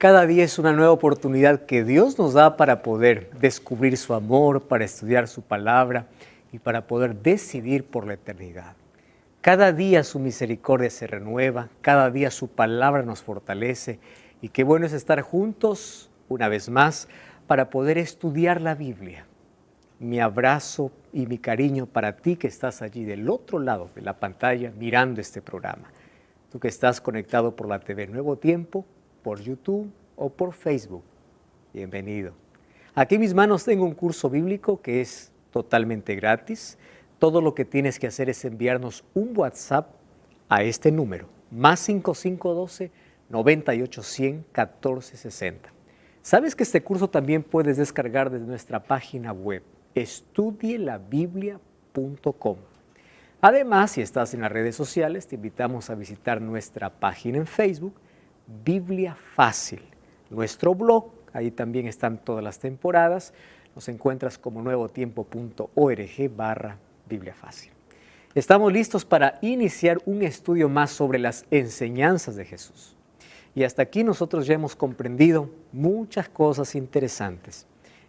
Cada día es una nueva oportunidad que Dios nos da para poder descubrir su amor, para estudiar su palabra y para poder decidir por la eternidad. Cada día su misericordia se renueva, cada día su palabra nos fortalece y qué bueno es estar juntos una vez más para poder estudiar la Biblia. Mi abrazo y mi cariño para ti que estás allí del otro lado de la pantalla mirando este programa. Tú que estás conectado por la TV Nuevo Tiempo, por YouTube o por Facebook. Bienvenido. Aquí en mis manos tengo un curso bíblico que es totalmente gratis. Todo lo que tienes que hacer es enviarnos un WhatsApp a este número, más 5512-9810-1460. ¿Sabes que este curso también puedes descargar desde nuestra página web, estudielabiblia.com? Además, si estás en las redes sociales, te invitamos a visitar nuestra página en Facebook, Biblia Fácil. Nuestro blog, ahí también están todas las temporadas. Nos encuentras como nuevotiempo.org/Biblia Fácil. Estamos listos para iniciar un estudio más sobre las enseñanzas de Jesús. Y hasta aquí nosotros ya hemos comprendido muchas cosas interesantes.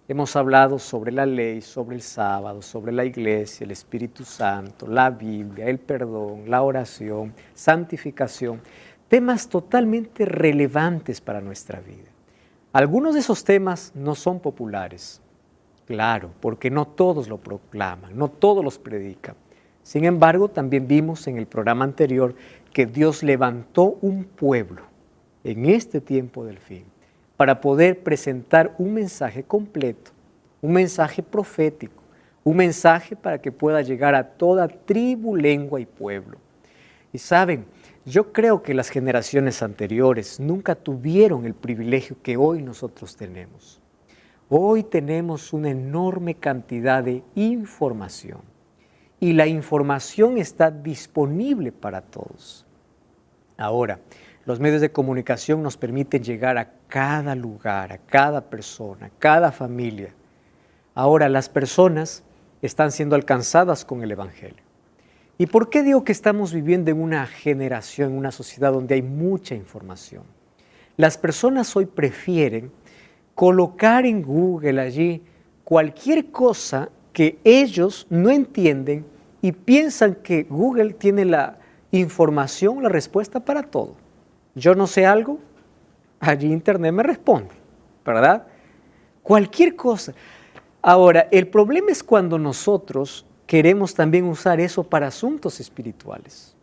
Hemos hablado sobre la ley, sobre el sábado, sobre la iglesia, el Espíritu Santo, la Biblia, el perdón, la oración, santificación, temas totalmente relevantes para nuestra vida. Algunos de esos temas no son populares, claro, porque no todos lo proclaman, no todos los predican. Sin embargo, también vimos en el programa anterior que Dios levantó un pueblo en este tiempo del fin para poder presentar un mensaje completo, un mensaje profético, un mensaje para que pueda llegar a toda tribu, lengua y pueblo. Y saben, yo creo que las generaciones anteriores nunca tuvieron el privilegio que hoy nosotros tenemos. Hoy tenemos una enorme cantidad de información y la información está disponible para todos. Ahora, los medios de comunicación nos permiten llegar a cada lugar, a cada persona, a cada familia. Ahora, las personas están siendo alcanzadas con el Evangelio. ¿Y por qué digo que estamos viviendo en una generación, en una sociedad donde hay mucha información? Las personas hoy prefieren colocar en Google allí cualquier cosa que ellos no entienden y piensan que Google tiene la información, la respuesta para todo. Yo no sé algo, allí Internet me responde, ¿verdad? Cualquier cosa. Ahora, el problema es cuando nosotros queremos también usar eso para asuntos espirituales.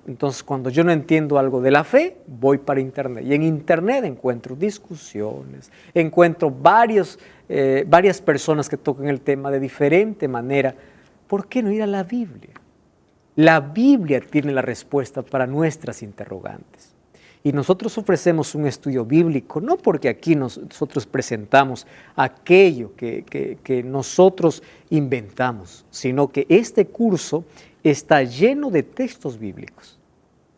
Entonces, cuando yo no entiendo algo de la fe, voy para Internet. Y en Internet encuentro discusiones, encuentro varias personas que tocan el tema de diferente manera. ¿Por qué no ir a la Biblia? La Biblia tiene la respuesta para nuestras interrogantes. Y nosotros ofrecemos un estudio bíblico, no porque aquí nosotros presentamos aquello que nosotros inventamos, sino que este curso está lleno de textos bíblicos,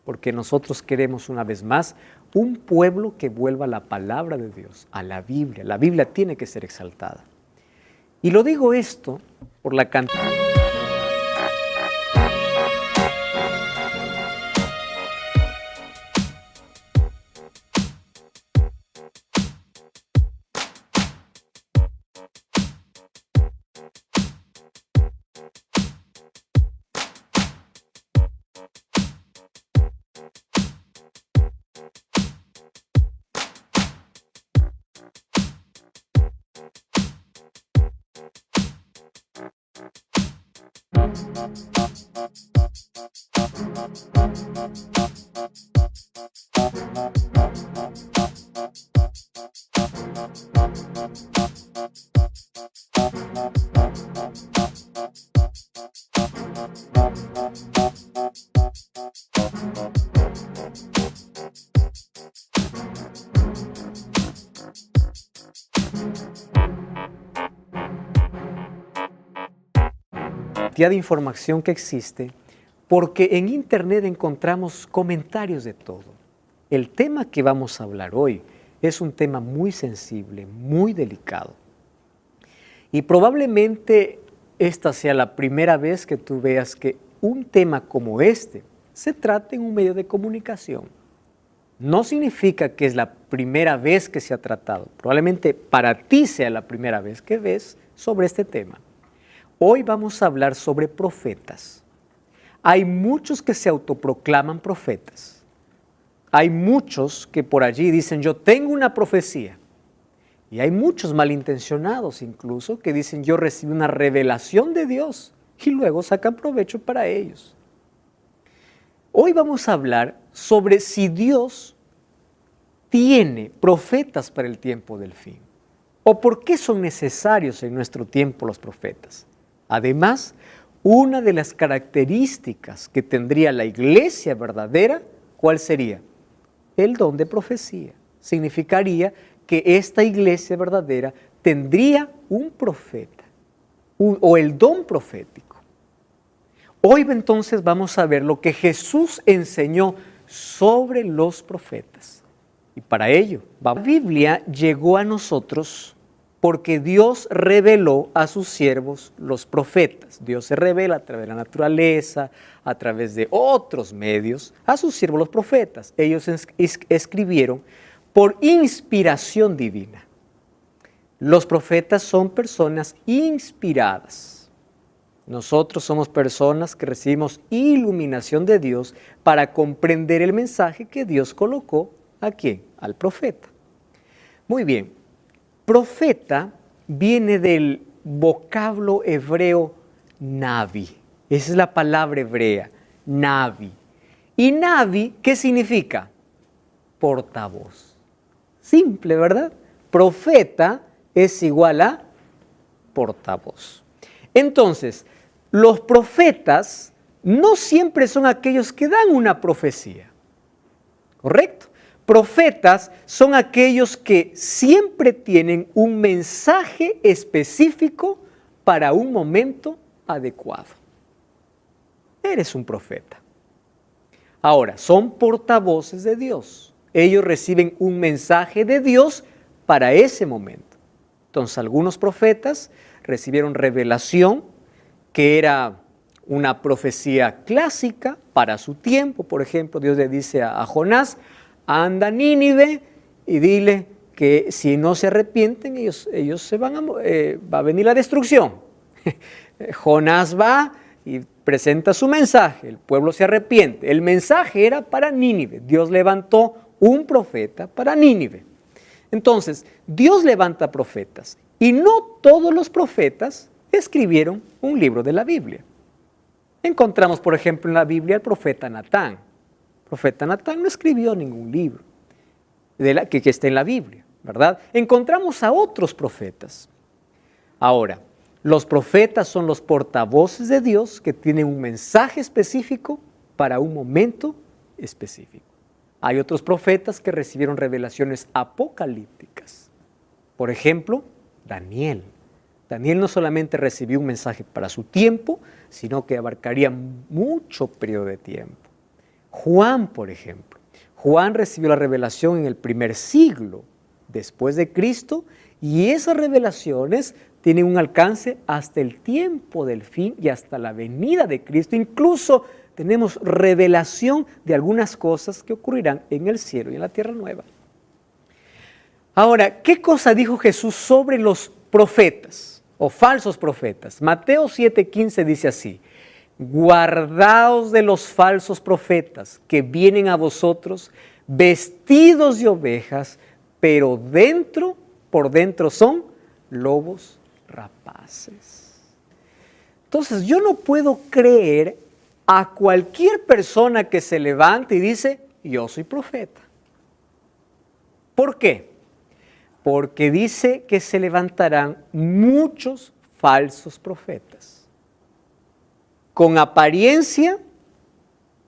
porque nosotros queremos una vez más un pueblo que vuelva a la palabra de Dios, a la Biblia. La Biblia tiene que ser exaltada. Y lo digo esto por la cantidad. De información que existe, porque en Internet encontramos comentarios de todo. El tema que vamos a hablar hoy es un tema muy sensible, muy delicado. Y probablemente esta sea la primera vez que tú veas que un tema como este se trata en un medio de comunicación. no significa que es la primera vez que se ha tratado. Probablemente para ti sea la primera vez que ves sobre este tema. Hoy vamos a hablar sobre profetas. Hay muchos que se autoproclaman profetas. Hay muchos que por allí dicen, yo tengo una profecía. Y hay muchos malintencionados incluso que dicen, yo recibí una revelación de Dios, y luego sacan provecho para ellos. Hoy vamos a hablar sobre si Dios tiene profetas para el tiempo del fin, o por qué son necesarios en nuestro tiempo los profetas. Además, una de las características que tendría la iglesia verdadera, ¿cuál sería? El don de profecía. Significaría que esta iglesia verdadera tendría un profeta o el don profético. Hoy entonces vamos a ver lo que Jesús enseñó sobre los profetas. Y para ello, la Biblia llegó a nosotros porque Dios reveló a sus siervos los profetas. Dios se revela a través de la naturaleza, a través de otros medios, a sus siervos los profetas. Ellos escribieron por inspiración divina. Los profetas son personas inspiradas. Nosotros somos personas que recibimos iluminación de Dios para comprender el mensaje que Dios colocó ¿a quién? Al profeta. Muy bien, profeta viene del vocablo hebreo navi. Esa es la palabra hebrea, navi. ¿Y navi qué significa? Portavoz. Simple, ¿verdad? Profeta es igual a portavoz. Entonces, los profetas no siempre son aquellos que dan una profecía, ¿correcto? Profetas son aquellos que siempre tienen un mensaje específico para un momento adecuado. Eres un profeta. Ahora, son portavoces de Dios. Ellos reciben un mensaje de Dios para ese momento. Entonces, algunos profetas recibieron revelación que era una profecía clásica para su tiempo. Por ejemplo, Dios le dice a Jonás, anda a Nínive y dile que si no se arrepienten, ellos se van va a venir la destrucción. Jonás va y presenta su mensaje, el pueblo se arrepiente. El mensaje era para Nínive. Dios levantó un profeta para Nínive. Entonces, Dios levanta profetas y no todos los profetas escribieron un libro de la Biblia. Encontramos, por ejemplo, en la Biblia al profeta Natán. El profeta Natán no escribió ningún libro que esté en la Biblia, ¿verdad? Encontramos a otros profetas. Ahora, los profetas son los portavoces de Dios que tienen un mensaje específico para un momento específico. Hay otros profetas que recibieron revelaciones apocalípticas. Por ejemplo, Daniel. Daniel no solamente recibió un mensaje para su tiempo, sino que abarcaría mucho periodo de tiempo. Juan, por ejemplo. Juan recibió la revelación en el primer siglo después de Cristo y esas revelaciones tienen un alcance hasta el tiempo del fin y hasta la venida de Cristo. Incluso tenemos revelación de algunas cosas que ocurrirán en el cielo y en la tierra nueva. Ahora, ¿qué cosa dijo Jesús sobre los profetas o falsos profetas? Mateo 7:15 dice así, guardaos de los falsos profetas que vienen a vosotros vestidos de ovejas, pero por dentro son lobos rapaces. Entonces, yo no puedo creer a cualquier persona que se levante y dice, yo soy profeta. ¿Por qué? Porque dice que se levantarán muchos falsos profetas, con apariencia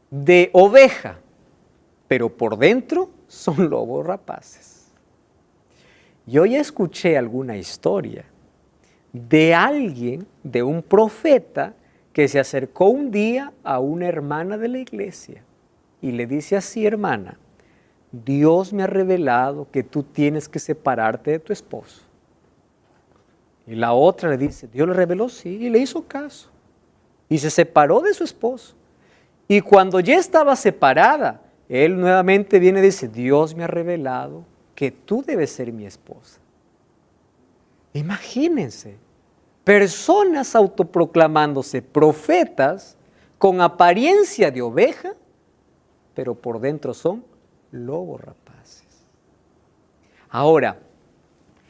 de oveja, pero por dentro son lobos rapaces. Yo ya escuché alguna historia de alguien, de un profeta, que se acercó un día a una hermana de la iglesia y le dice así, hermana, Dios me ha revelado que tú tienes que separarte de tu esposo. Y la otra le dice, Dios le reveló, sí, y le hizo caso. Y se separó de su esposo. Y cuando ya estaba separada, él nuevamente viene y dice, Dios me ha revelado que tú debes ser mi esposa. Imagínense, personas autoproclamándose profetas con apariencia de oveja, pero por dentro son lobos rapaces. Ahora,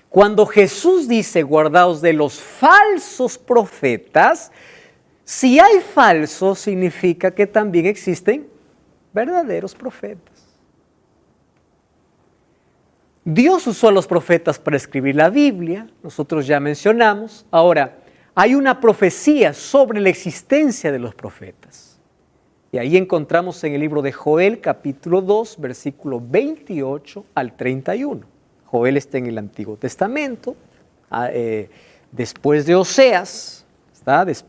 cuando Jesús dice guardaos de los falsos profetas, si hay falsos significa que también existen verdaderos profetas. Dios usó a los profetas para escribir la Biblia, nosotros ya mencionamos. Ahora, hay una profecía sobre la existencia de los profetas. Y ahí encontramos en el libro de Joel, capítulo 2, versículo 28 al 31. Joel está en el Antiguo Testamento, después de Oseas,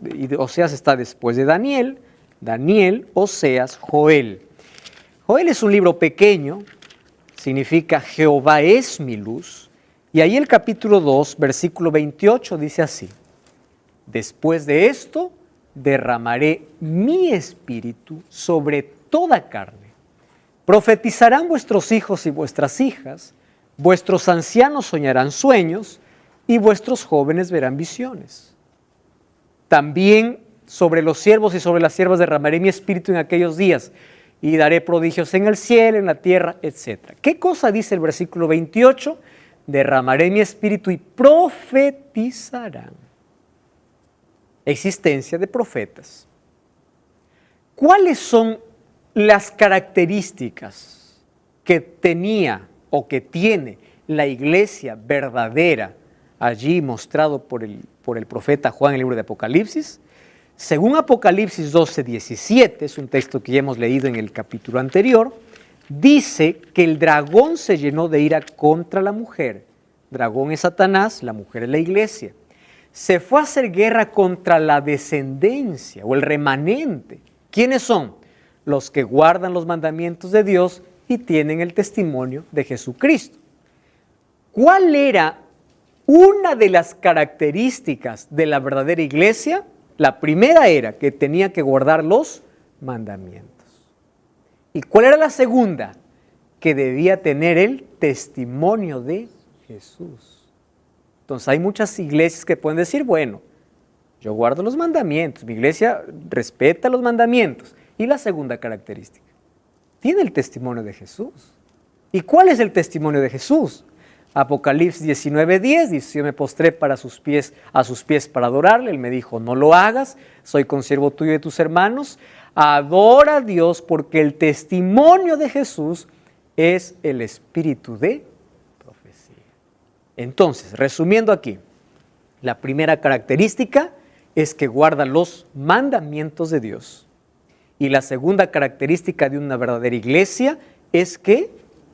y Oseas está después de Daniel, Oseas, Joel. Joel es un libro pequeño, significa Jehová es mi luz, y ahí el capítulo 2, versículo 28 dice así, después de esto derramaré mi espíritu sobre toda carne, profetizarán vuestros hijos y vuestras hijas, vuestros ancianos soñarán sueños, y vuestros jóvenes verán visiones. También sobre los siervos y sobre las siervas derramaré mi espíritu en aquellos días, y daré prodigios en el cielo, en la tierra, etc. ¿Qué cosa dice el versículo 28? Derramaré mi espíritu y profetizarán. Existencia de profetas. ¿Cuáles son las características que tenía o que tiene la iglesia verdadera allí mostrado por el profeta Juan en el libro de Apocalipsis? Según Apocalipsis 12:17, es un texto que ya hemos leído en el capítulo anterior, dice que el dragón se llenó de ira contra la mujer. Dragón es Satanás, la mujer es la iglesia. Se fue a hacer guerra contra la descendencia o el remanente. ¿Quiénes son? Los que guardan los mandamientos de Dios y tienen el testimonio de Jesucristo. ¿Cuál era una de las características de la verdadera iglesia? La primera era que tenía que guardar los mandamientos. ¿Y cuál era la segunda? Que debía tener el testimonio de Jesús. Entonces hay muchas iglesias que pueden decir, bueno, yo guardo los mandamientos, mi iglesia respeta los mandamientos. Y la segunda característica, tiene el testimonio de Jesús. ¿Y cuál es el testimonio de Jesús? Apocalipsis 19:10 dice, yo me postré a sus pies para adorarle. Él me dijo, no lo hagas, soy consiervo tuyo y de tus hermanos. Adora a Dios porque el testimonio de Jesús es el espíritu de profecía. Entonces, resumiendo aquí, la primera característica es que guarda los mandamientos de Dios. Y la segunda característica de una verdadera iglesia es que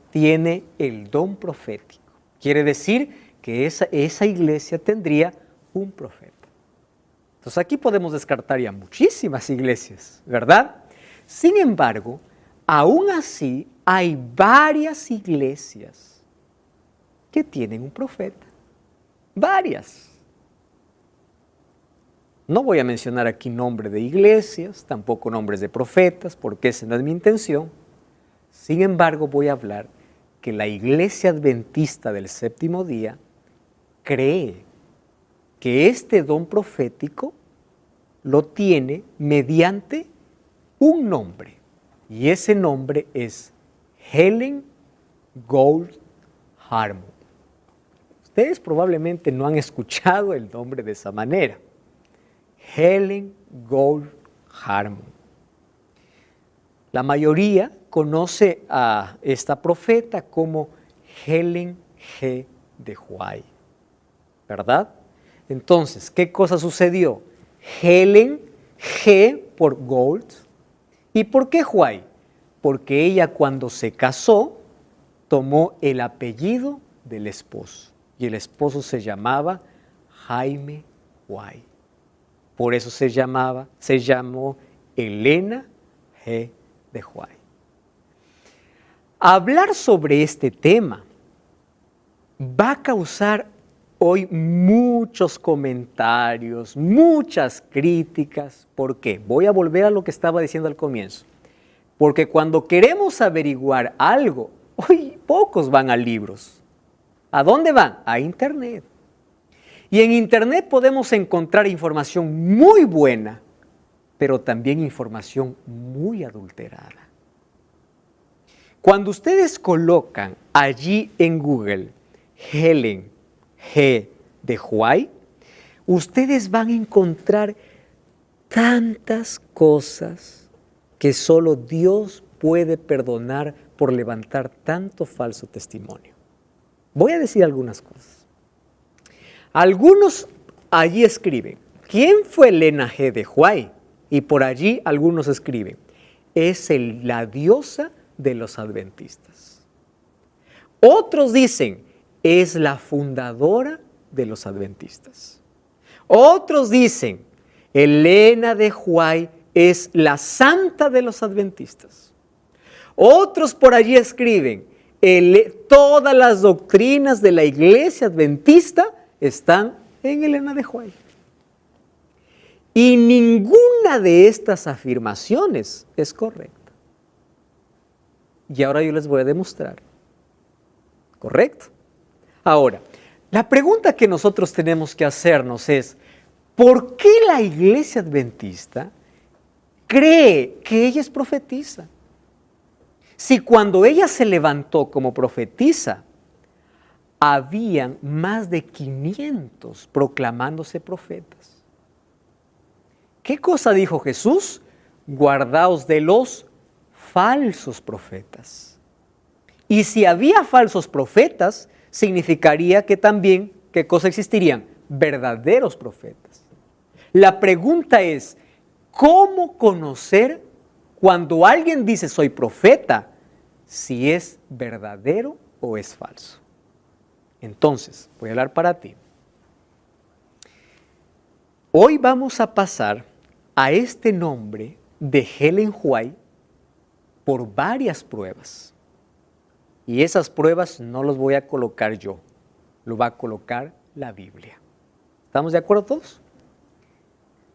tiene el don profético. Quiere decir que esa iglesia tendría un profeta. Entonces aquí podemos descartar ya muchísimas iglesias, ¿verdad? Sin embargo, aún así hay varias iglesias que tienen un profeta. Varias. No voy a mencionar aquí nombre de iglesias, tampoco nombres de profetas, porque esa no es mi intención. Sin embargo, voy a hablar que la iglesia adventista del séptimo día cree que este don profético lo tiene mediante un nombre, y ese nombre es Helen Gold Harmon. Ustedes probablemente no han escuchado el nombre de esa manera. Helen Gold Harmon. La mayoría conoce a esta profeta como Helen G. de White, ¿verdad? Entonces, ¿qué cosa sucedió? Helen G. por Gold. ¿Y por qué White? Porque ella cuando se casó tomó el apellido del esposo y el esposo se llamaba Jaime White. Por eso se llamó Elena G. de White. Hablar sobre este tema va a causar hoy muchos comentarios, muchas críticas. ¿Por qué? Voy a volver a lo que estaba diciendo al comienzo. Porque cuando queremos averiguar algo, hoy pocos van a libros. ¿A dónde van? A Internet. Y en Internet podemos encontrar información muy buena, pero también información muy adulterada. Cuando ustedes colocan allí en Google Ellen G. de White, ustedes van a encontrar tantas cosas que solo Dios puede perdonar por levantar tanto falso testimonio. Voy a decir algunas cosas. Algunos allí escriben, ¿quién fue Elena G. de White? Y por allí algunos escriben, es la diosa de los adventistas. Otros dicen, es la fundadora de los adventistas. Otros dicen, Elena de White es la santa de los adventistas. Otros por allí escriben, todas las doctrinas de la iglesia adventista están en Elena de White. Y ninguna de estas afirmaciones es correcta. Y ahora yo les voy a demostrar. ¿Correcto? Ahora, la pregunta que nosotros tenemos que hacernos es, ¿por qué la iglesia adventista cree que ella es profetisa? Si cuando ella se levantó como profetisa, habían más de 500 proclamándose profetas. ¿Qué cosa dijo Jesús? Guardaos de los falsos profetas. Y si había falsos profetas, significaría que también, ¿qué cosa existirían? Verdaderos profetas. La pregunta es, ¿cómo conocer cuando alguien dice soy profeta, si es verdadero o es falso? Entonces, voy a hablar para ti. Hoy vamos a pasar a este nombre de Ellen White por varias pruebas. Y esas pruebas no las voy a colocar yo, lo va a colocar la Biblia. ¿Estamos de acuerdo todos?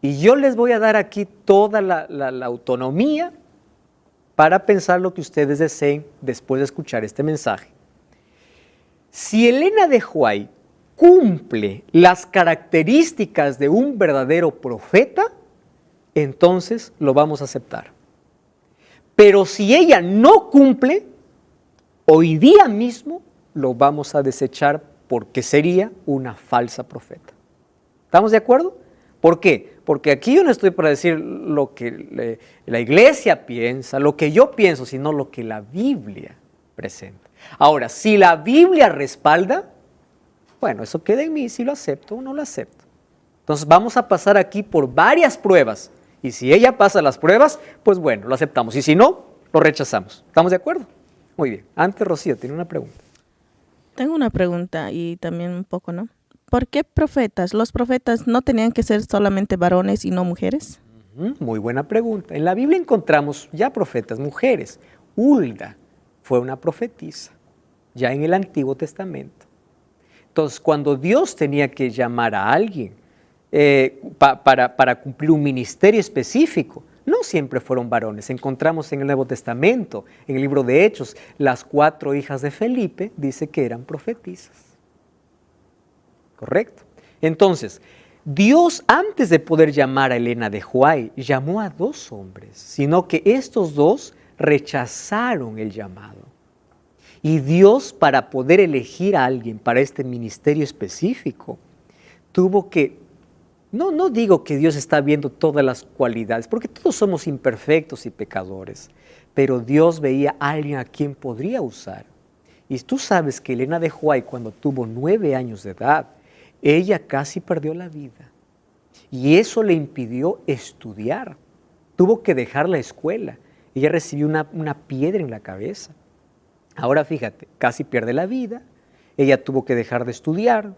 Y yo les voy a dar aquí toda la autonomía para pensar lo que ustedes deseen después de escuchar este mensaje. Si Elena de White cumple las características de un verdadero profeta, entonces lo vamos a aceptar. Pero si ella no cumple, hoy día mismo lo vamos a desechar porque sería una falsa profeta. ¿Estamos de acuerdo? ¿Por qué? Porque aquí yo no estoy para decir lo que la iglesia piensa, lo que yo pienso, sino lo que la Biblia presenta. Ahora, si la Biblia respalda, bueno, eso queda en mí si lo acepto o no lo acepto. Entonces vamos a pasar aquí por varias pruebas. Y si ella pasa las pruebas, pues bueno, lo aceptamos. Y si no, lo rechazamos. ¿Estamos de acuerdo? Muy bien. Antes, Rocío, tiene una pregunta. Tengo una pregunta y también un poco, ¿no? ¿Por qué profetas? ¿Los profetas no tenían que ser solamente varones y no mujeres? Muy buena pregunta. En la Biblia encontramos ya profetas mujeres. Hulda fue una profetisa, ya en el Antiguo Testamento. Entonces, cuando Dios tenía que llamar a alguien para cumplir un ministerio específico, no siempre fueron varones. Encontramos en el Nuevo Testamento, en el libro de Hechos, las 4 hijas de Felipe, dice que eran profetisas. ¿Correcto? Entonces, Dios, antes de poder llamar a Elena de White, llamó a 2 hombres, sino que estos 2 rechazaron el llamado. Y Dios, para poder elegir a alguien para este ministerio específico, tuvo que, no digo que Dios está viendo todas las cualidades, porque todos somos imperfectos y pecadores, pero Dios veía a alguien a quien podría usar. Y tú sabes que Elena de White, cuando tuvo 9 años de edad, ella casi perdió la vida. Y eso le impidió estudiar. Tuvo que dejar la escuela. Ella recibió una piedra en la cabeza. Ahora fíjate, casi pierde la vida. Ella tuvo que dejar de estudiar.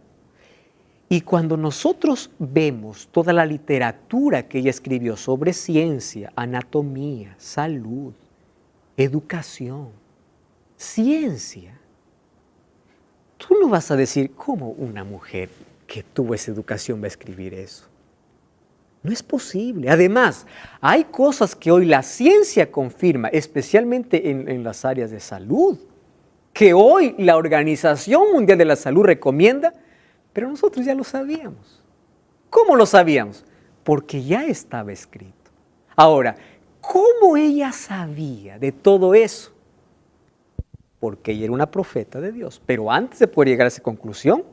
Y cuando nosotros vemos toda la literatura que ella escribió sobre ciencia, anatomía, salud, educación, ciencia, tú no vas a decir, ¿cómo una mujer que tuvo esa educación va a escribir eso? No es posible. Además, hay cosas que hoy la ciencia confirma, especialmente en las áreas de salud, que hoy la Organización Mundial de la Salud recomienda, pero nosotros ya lo sabíamos. ¿Cómo lo sabíamos? Porque ya estaba escrito. Ahora, ¿cómo ella sabía de todo eso? Porque ella era una profeta de Dios. Pero antes de poder llegar a esa conclusión,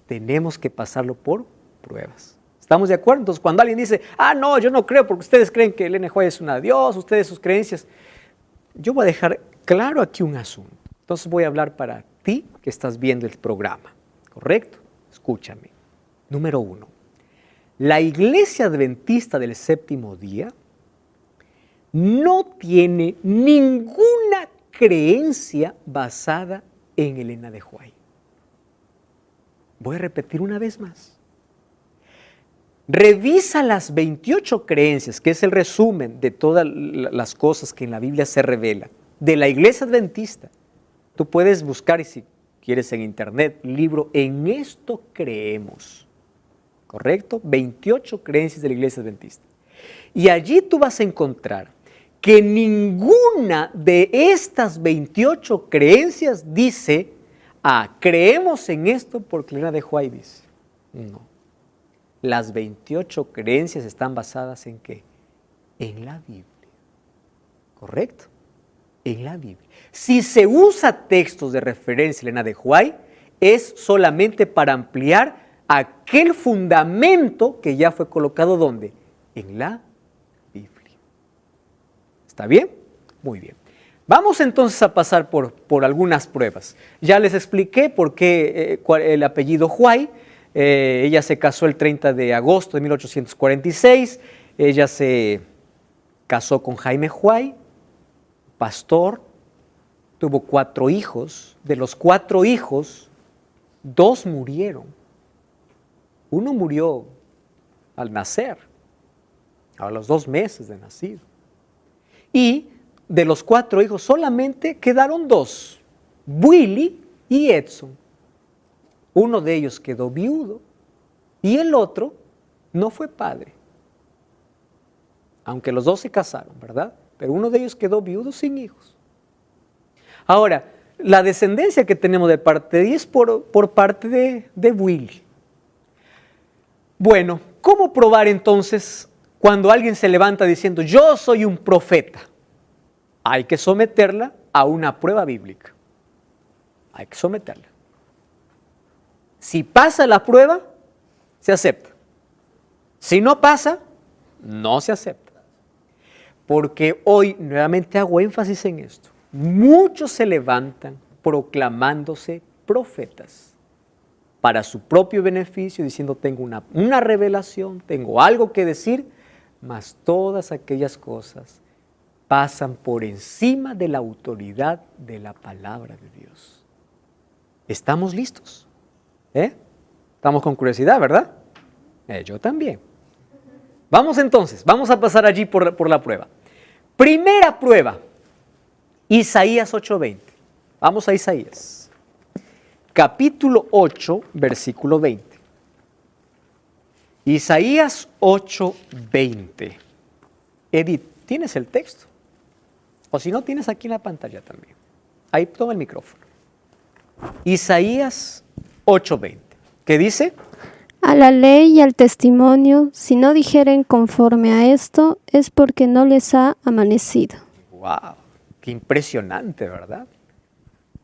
tenemos que pasarlo por pruebas. ¿Estamos de acuerdo? Entonces, cuando alguien dice, no, yo no creo porque ustedes creen que Elena White es una Dios, ustedes sus creencias, yo voy a dejar claro aquí un asunto. Entonces voy a hablar para ti que estás viendo el programa, ¿correcto? Escúchame. Número 1. La Iglesia Adventista del Séptimo Día no tiene ninguna creencia basada en Elena de White. Voy a repetir una vez más. Revisa las 28 creencias, que es el resumen de todas las cosas que en la Biblia se revelan, de la Iglesia Adventista. Tú puedes buscar, y si quieres en internet, libro En esto creemos. ¿Correcto? 28 creencias de la Iglesia Adventista. Y allí tú vas a encontrar que ninguna de estas 28 creencias dice, creemos en esto porque Elena de White dice. No. Las 28 creencias están basadas en ¿qué? En la Biblia. ¿Correcto? En la Biblia. Si se usa textos de referencia Elena de White, es solamente para ampliar aquel fundamento que ya fue colocado ¿dónde? En la Biblia. ¿Está bien? Muy bien. Vamos entonces a pasar por algunas pruebas. Ya les expliqué por qué el apellido White. Ella se casó el 30 de agosto de 1846. Ella se casó con Jaime White, pastor. Tuvo 4 hijos. De los 4 hijos, 2 murieron. Uno murió al nacer, a los 2 meses de nacido. Y de los 4 hijos solamente quedaron 2, Willie y Edson. Uno de ellos quedó viudo y el otro no fue padre. Aunque los 2 se casaron, ¿verdad? Pero uno de ellos quedó viudo sin hijos. Ahora, la descendencia que tenemos de parte de ella es por parte de Willie. Bueno, ¿cómo probar entonces cuando alguien se levanta diciendo yo soy un profeta? Hay que someterla a una prueba bíblica. Hay que someterla. Si pasa la prueba, se acepta. Si no pasa, no se acepta. Porque hoy, nuevamente hago énfasis en esto, muchos se levantan proclamándose profetas para su propio beneficio, diciendo tengo una revelación, tengo algo que decir, mas todas aquellas cosas pasan por encima de la autoridad de la palabra de Dios. ¿Estamos listos? Estamos con curiosidad, ¿verdad? Yo también. Vamos entonces, vamos a pasar allí por la prueba. Primera prueba, Isaías 8:20. Vamos a Isaías. Capítulo 8, versículo 20. Isaías 8:20. Edith, ¿tienes el texto? O si no, tienes aquí en la pantalla también. Ahí toma el micrófono. Isaías 8:20. ¿Qué dice? A la ley y al testimonio, si no dijeren conforme a esto, es porque no les ha amanecido. ¡Wow! ¡Qué impresionante!, ¿verdad?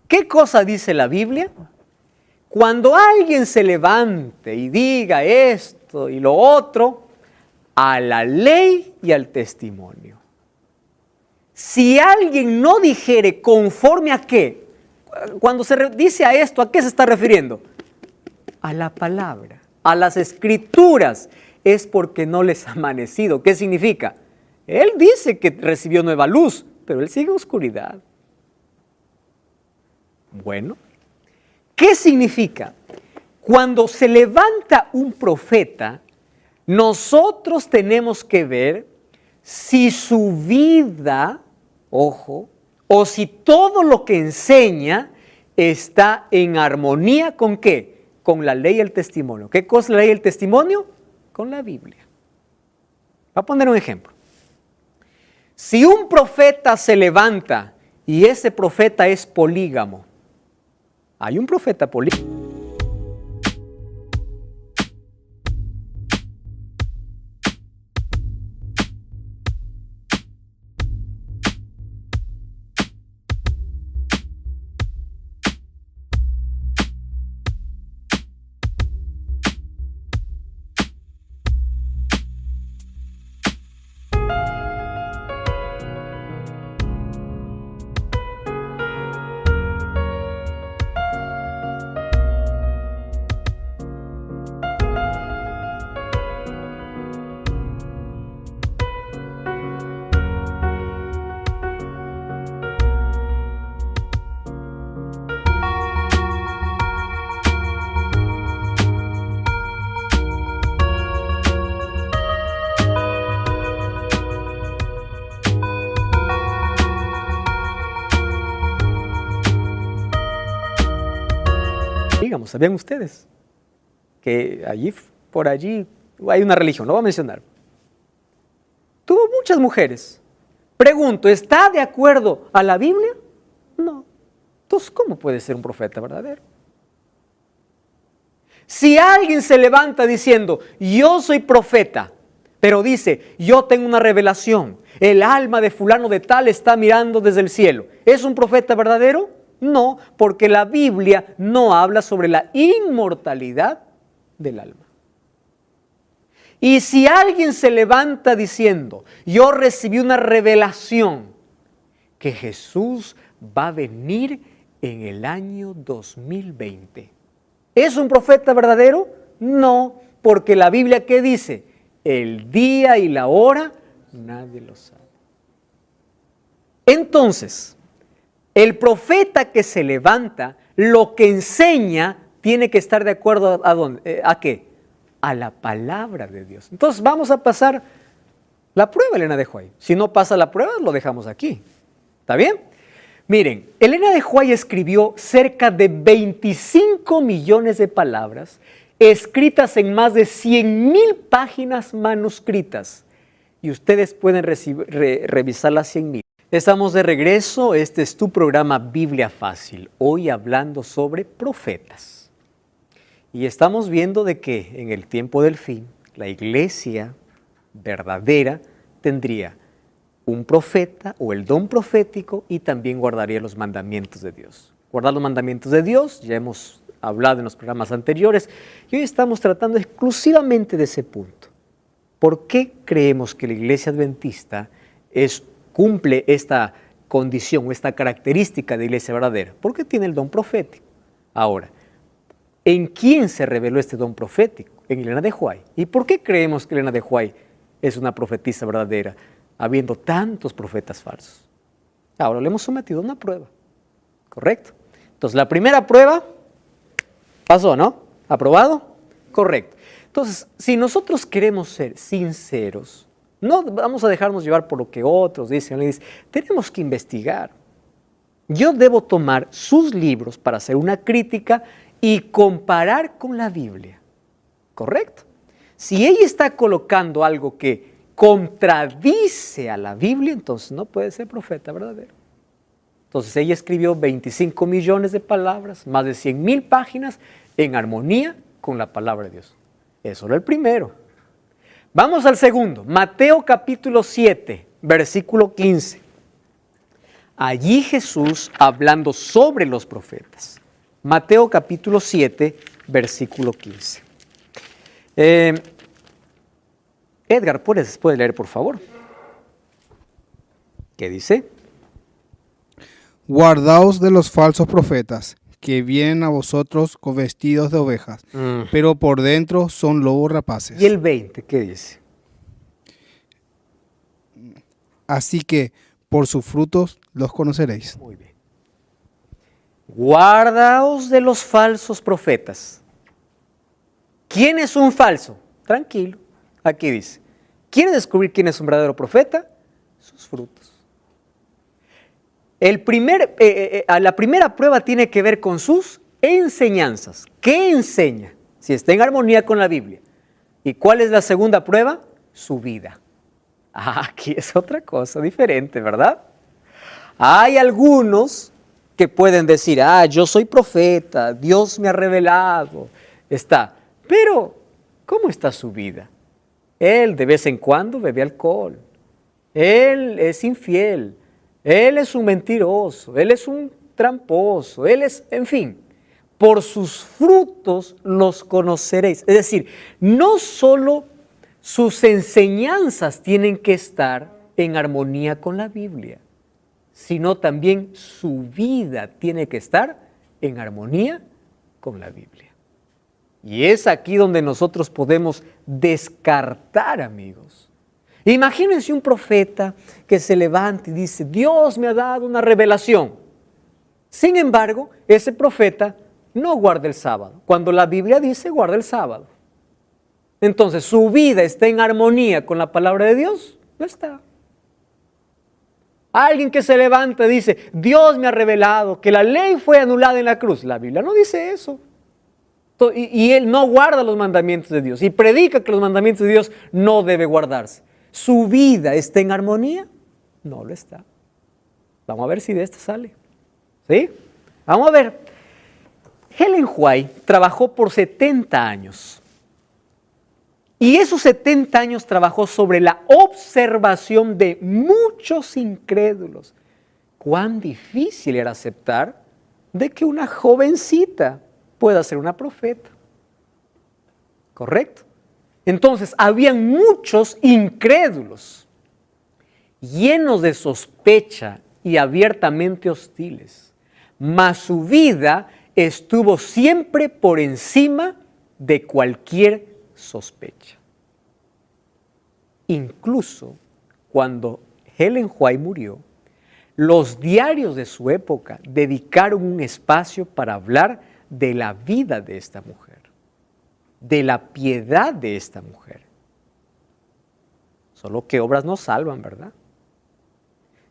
¿Qué cosa dice la Biblia? Cuando alguien se levante y diga esto y lo otro, a la ley y al testimonio. Si alguien no dijere conforme a qué, cuando se dice a esto, ¿a qué se está refiriendo? A la palabra, a las escrituras, es porque no les ha amanecido. ¿Qué significa? Él dice que recibió nueva luz, pero él sigue en oscuridad. Bueno, ¿qué significa? Cuando se levanta un profeta, nosotros tenemos que ver si su vida, ojo, o si todo lo que enseña está en armonía con ¿qué? Con la ley y el testimonio. ¿Qué cosa es la ley y el testimonio? Con la Biblia. a poner un ejemplo. Si un profeta se levanta y ese profeta es polígamo, hay un profeta polígamo. Digamos, ¿sabían ustedes que por allí, hay una religión, no voy a mencionar, tuvo muchas mujeres? Pregunto, ¿está de acuerdo a la Biblia? No. Entonces, ¿cómo puede ser un profeta verdadero? Si alguien se levanta diciendo, yo soy profeta, pero dice, yo tengo una revelación, el alma de fulano de tal está mirando desde el cielo, ¿es un profeta verdadero? No, porque la Biblia no habla sobre la inmortalidad del alma. Y si alguien se levanta diciendo, yo recibí una revelación que Jesús va a venir en el año 2020, ¿es un profeta verdadero? No, porque la Biblia, ¿qué dice? El día y la hora, nadie lo sabe. Entonces, el profeta que se levanta, lo que enseña, tiene que estar de acuerdo a dónde, ¿a qué? A la palabra de Dios. Entonces vamos a pasar la prueba, Elena de Huay. Si no pasa la prueba, lo dejamos aquí. ¿Está bien? Miren, Elena de Huay escribió cerca de 25 millones de palabras, escritas en más de 100,000 páginas manuscritas. Y ustedes pueden revisar las 100,000. Estamos de regreso, este es tu programa Biblia Fácil, hoy hablando sobre profetas. Y estamos viendo de que en el tiempo del fin, la iglesia verdadera tendría un profeta o el don profético y también guardaría los mandamientos de Dios. Guardar los mandamientos de Dios, ya hemos hablado en los programas anteriores, y hoy estamos tratando exclusivamente de ese punto. ¿Por qué creemos que la iglesia adventista cumple esta condición o esta característica de iglesia verdadera? Porque tiene el don profético. Ahora, ¿en quién se reveló este don profético? En Elena de Huay. ¿Y por qué creemos que Elena de Huay es una profetisa verdadera, habiendo tantos profetas falsos? Ahora le hemos sometido a una prueba, ¿correcto? Entonces, la primera prueba pasó, ¿no? ¿Aprobado? Correcto. Entonces, si nosotros queremos ser sinceros, no vamos a dejarnos llevar por lo que otros dicen. Tenemos que investigar. Yo debo tomar sus libros para hacer una crítica y comparar con la Biblia. ¿Correcto? Si ella está colocando algo que contradice a la Biblia, entonces no puede ser profeta verdadero. Entonces ella escribió 25 millones de palabras, más de 100,000 páginas, en armonía con la palabra de Dios. Eso era el primero. Vamos al segundo, Mateo capítulo 7, versículo 15. Allí Jesús hablando sobre los profetas. Mateo capítulo 7, versículo 15. Edgar, ¿puedes leer, por favor? ¿Qué dice? Guardaos de los falsos profetas, que vienen a vosotros con vestidos de ovejas, pero por dentro son lobos rapaces. ¿Y el 20 qué dice? Así que por sus frutos los conoceréis. Muy bien. Guardaos de los falsos profetas. ¿Quién es un falso? Tranquilo, aquí dice. ¿Quieres descubrir quién es un verdadero profeta? Sus frutos. La primera prueba tiene que ver con sus enseñanzas. ¿Qué enseña? Si está en armonía con la Biblia. ¿Y cuál es la segunda prueba? Su vida. Aquí es otra cosa diferente, ¿verdad? Hay algunos que pueden decir, yo soy profeta, Dios me ha revelado, pero ¿cómo está su vida? Él de vez en cuando bebe alcohol, él es infiel, él es un mentiroso, él es un tramposo, en fin, por sus frutos los conoceréis. Es decir, no solo sus enseñanzas tienen que estar en armonía con la Biblia, sino también su vida tiene que estar en armonía con la Biblia. Y es aquí donde nosotros podemos descartar, amigos. Imagínense un profeta que se levanta y dice, Dios me ha dado una revelación. Sin embargo, ese profeta no guarda el sábado, cuando la Biblia dice guarda el sábado. Entonces, ¿su vida está en armonía con la palabra de Dios? No está. Alguien que se levanta y dice, Dios me ha revelado que la ley fue anulada en la cruz. La Biblia no dice eso. Y él no guarda los mandamientos de Dios y predica que los mandamientos de Dios no debe guardarse. ¿Su vida está en armonía? No lo está. Vamos a ver si de esto sale. ¿Sí? Vamos a ver. Ellen White trabajó por 70 años. Y esos 70 años trabajó sobre la observación de muchos incrédulos. Cuán difícil era aceptar de que una jovencita pueda ser una profeta. ¿Correcto? Entonces, habían muchos incrédulos, llenos de sospecha y abiertamente hostiles, mas su vida estuvo siempre por encima de cualquier sospecha. Incluso cuando Ellen White murió, los diarios de su época dedicaron un espacio para hablar de la vida de esta mujer, de la piedad de esta mujer. Solo que obras no salvan, ¿verdad?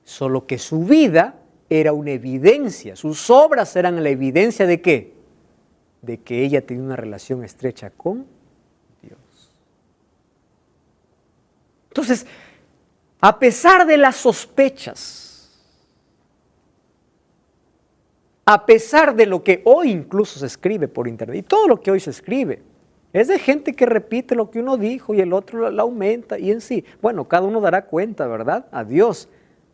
Solo que su vida era una evidencia, sus obras eran la evidencia ¿de qué? De que ella tenía una relación estrecha con Dios. Entonces, a pesar de las sospechas, a pesar de lo que hoy incluso se escribe por internet, y todo lo que hoy se escribe, es de gente que repite lo que uno dijo y el otro lo aumenta, y en sí, bueno, cada uno dará cuenta, ¿verdad? A Dios,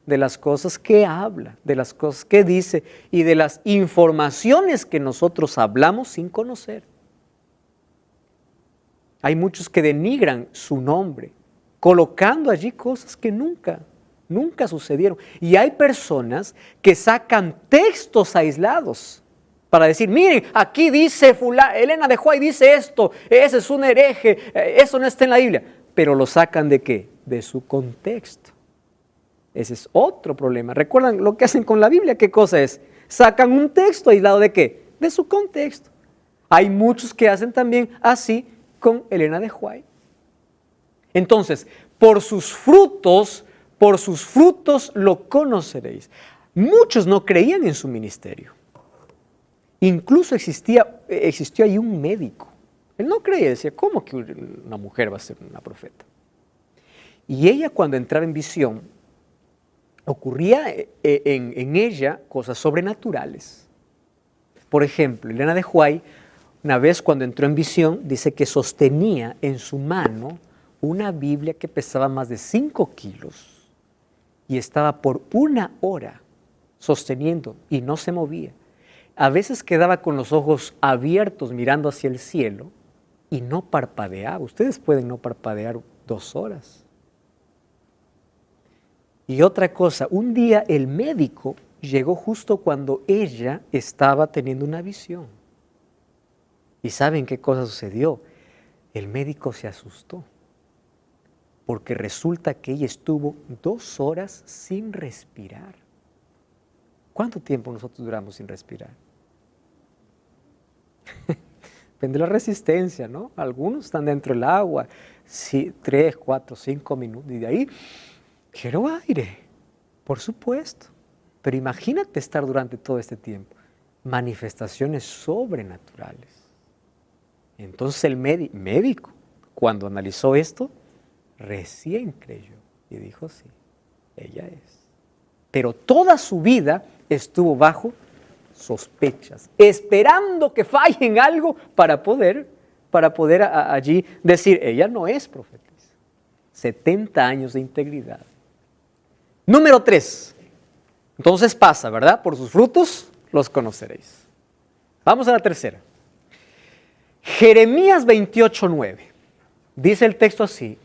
de las cosas que habla, de las cosas que dice y de las informaciones que nosotros hablamos sin conocer. Hay muchos que denigran su nombre, colocando allí cosas que nunca sucedieron. Y hay personas que sacan textos aislados para decir, miren, aquí dice Elena de White dice esto, ese es un hereje, eso no está en la Biblia. Pero lo sacan ¿de qué? De su contexto. Ese es otro problema. ¿Recuerdan lo que hacen con la Biblia? ¿Qué cosa es? Sacan un texto aislado ¿de qué? De su contexto. Hay muchos que hacen también así con Elena de White. Entonces, por sus frutos lo conoceréis. Muchos no creían en su ministerio. Incluso existió ahí un médico. Él no creía, decía, ¿cómo que una mujer va a ser una profeta? Y ella cuando entraba en visión, ocurría en ella cosas sobrenaturales. Por ejemplo, Elena de White, una vez cuando entró en visión, dice que sostenía en su mano una Biblia que pesaba más de 5 kilos y estaba por 1 hora sosteniendo y no se movía. A veces quedaba con los ojos abiertos mirando hacia el cielo y no parpadeaba. Ustedes pueden no parpadear 2 horas. Y otra cosa, un día el médico llegó justo cuando ella estaba teniendo una visión. ¿Y saben qué cosa sucedió? El médico se asustó, porque resulta que ella estuvo 2 horas sin respirar. ¿Cuánto tiempo nosotros duramos sin respirar? Depende de la resistencia, ¿no? Algunos están dentro del agua, 3, 4, 5 minutos, y de ahí quiero aire, por supuesto. Pero imagínate estar durante todo este tiempo. Manifestaciones sobrenaturales. Entonces el médico, cuando analizó esto, recién creyó. Y dijo, sí, ella es. Pero toda su vida estuvo bajo sospechas, esperando que falle en algo para poder allí decir, ella no es profetisa. 70 años de integridad. Número 3. Entonces pasa, ¿verdad? Por sus frutos los conoceréis. Vamos a la tercera. Jeremías 28:9. Dice el texto así: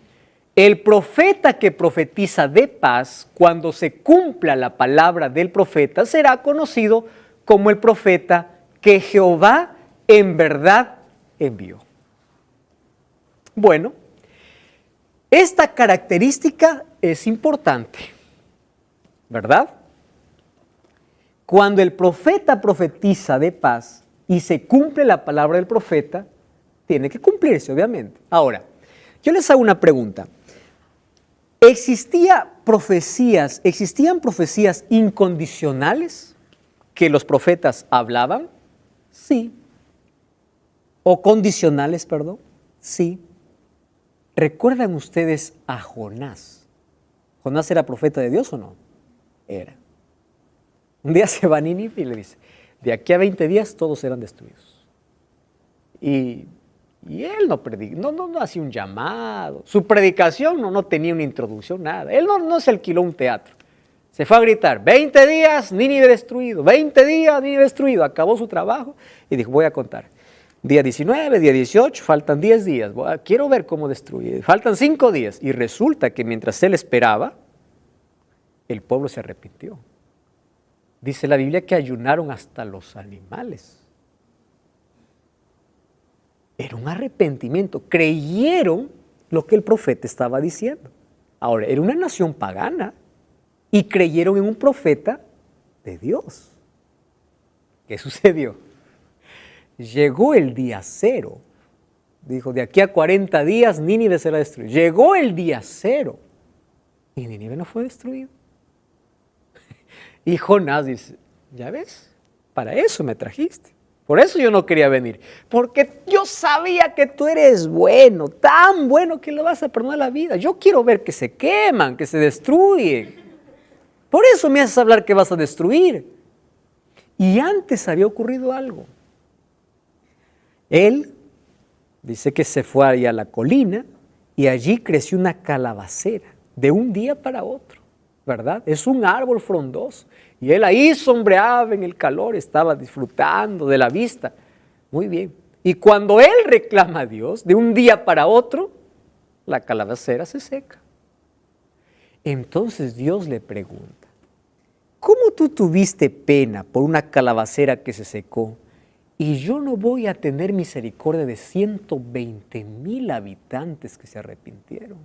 el profeta que profetiza de paz, cuando se cumpla la palabra del profeta, será conocido como el profeta que Jehová en verdad envió. Bueno, esta característica es importante, ¿verdad? Cuando el profeta profetiza de paz y se cumple la palabra del profeta, tiene que cumplirse, obviamente. Ahora, yo les hago una pregunta. ¿Existían profecías incondicionales que los profetas hablaban? Sí. ¿O condicionales, perdón? Sí. ¿Recuerdan ustedes a Jonás? ¿Jonás era profeta de Dios o no? Era. Un día se va a Nínive y le dice, de aquí a 20 días todos serán destruidos. Y él no hacía un llamado. Su predicación no tenía una introducción, nada. Él no se alquiló un teatro. Se fue a gritar, 20 días, Nínive destruido, 20 días, Nínive destruido. Acabó su trabajo y dijo, voy a contar. Día 19, día 18, faltan 10 días. Quiero ver cómo destruir. Faltan 5 días. Y resulta que mientras él esperaba, el pueblo se arrepintió. Dice la Biblia que ayunaron hasta los animales. Era un arrepentimiento. Creyeron lo que el profeta estaba diciendo. Ahora, era una nación pagana y creyeron en un profeta de Dios. ¿Qué sucedió? Llegó el día 0. Dijo, de aquí a 40 días Nínive será destruido. Llegó el día 0 y Nínive no fue destruido. Y Jonás dice, ya ves, para eso me trajiste. Por eso yo no quería venir. Porque yo sabía que tú eres bueno, tan bueno que lo vas a perdonar la vida. Yo quiero ver que se queman, que se destruyen. Por eso me haces hablar que vas a destruir. Y antes había ocurrido algo. Él dice que se fue allá a la colina y allí creció una calabacera de un día para otro, ¿verdad? Es un árbol frondoso. Y él ahí sombreaba en el calor, estaba disfrutando de la vista. Muy bien. Y cuando él reclama a Dios, de un día para otro, la calabacera se seca. Entonces Dios le pregunta, ¿cómo tú tuviste pena por una calabacera que se secó? Y yo no voy a tener misericordia de 120,000 habitantes que se arrepintieron.